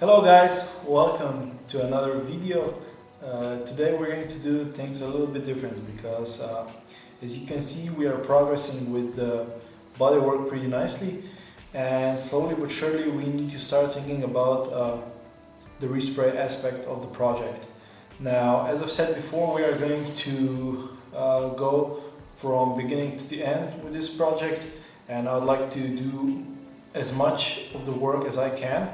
Hello guys, welcome to another video. Today we're going to do things a little bit different because as you can see we are progressing with the bodywork pretty nicely, and slowly but surely we need to start thinking about the respray aspect of the project. Now, as I've said before, we are going to go from beginning to the end with this project, and I'd like to do as much of the work as I can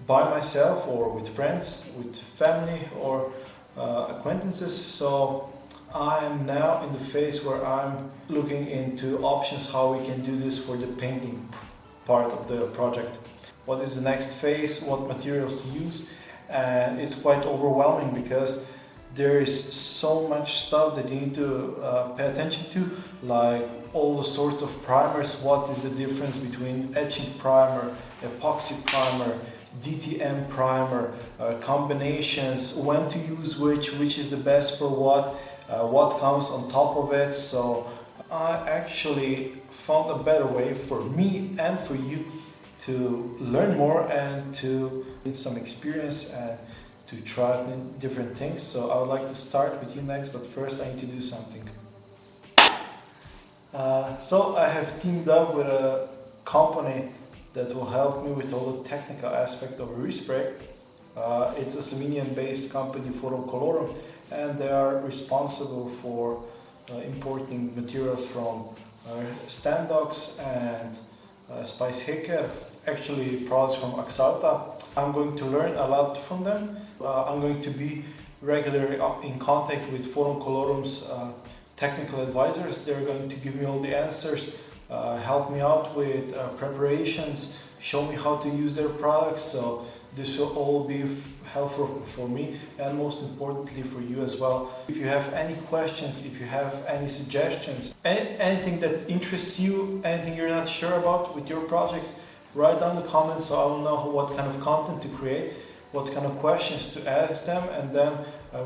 by myself or with friends, with family or acquaintances. So I'm now in the phase where I'm looking into options how we can do this for the painting part of the project. What is the next phase, what materials to use, and it's quite overwhelming because there is so much stuff that you need to pay attention to, like all the sorts of primers. What is the difference between etching primer, epoxy primer, DTM primer, combinations, when to use which is the best for what comes on top of it. So I actually found a better way for me and for you to learn more and to get some experience and to try different things. So I would like to start with you next, but first I need to do something. So I have teamed up with a company that will help me with all the technical aspect of respray. It's a Slovenian-based company, Forum Colorum, and they are responsible for importing materials from Standox and Spice, actually products from Axalta. I'm going to learn a lot from them. I'm going to be regularly in contact with Forum Colorum's technical advisors. They're going to give me all the answers, help me out with preparations, show me how to use their products. So this will all be helpful for me and most importantly for you as well. If you have any questions, if you have any suggestions, anything that interests you, anything you're not sure about with your projects, write down the comments so I will know what kind of content to create, what kind of questions to ask them, and then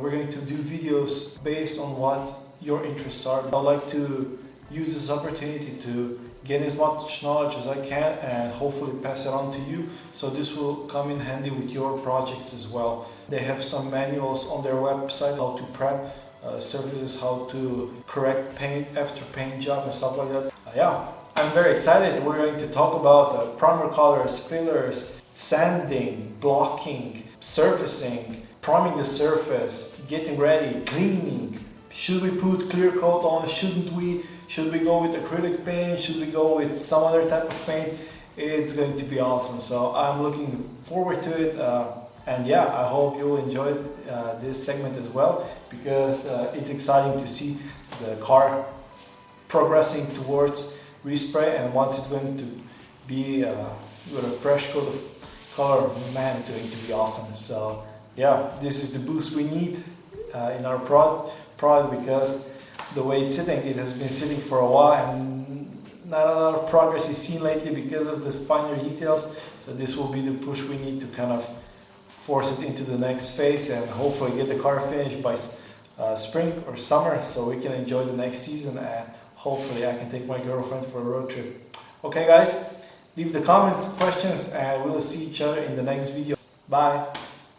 we're going to do videos based on what your interests are. I'd like to use this opportunity to gain as much knowledge as I can and hopefully pass it on to you, so this will come in handy with your projects as well. They have some manuals on their website how to prep surfaces, how to correct paint after paint job and stuff like that. Yeah, I'm very excited. We're going to talk about primer colors, fillers, sanding, blocking, surfacing, priming the surface, getting ready, cleaning. Should we put clear coat on? Shouldn't we? Should we go with acrylic paint? Should we go with some other type of paint? It's going to be awesome. So I'm looking forward to it. And yeah, I hope you will enjoy this segment as well, because it's exciting to see the car progressing towards respray, and once it's going to be with a fresh coat of color, man, it's going to be awesome. So yeah, this is the boost we need in our product because the way it's sitting, it has been sitting for a while and not a lot of progress is seen lately because of the finer details. So this will be the push we need to kind of force it into the next phase and hopefully get the car finished by spring or summer so we can enjoy the next season, and hopefully I can take my girlfriend for a road trip. Okay guys, leave the comments, questions, and we'll see each other in the next video. Bye!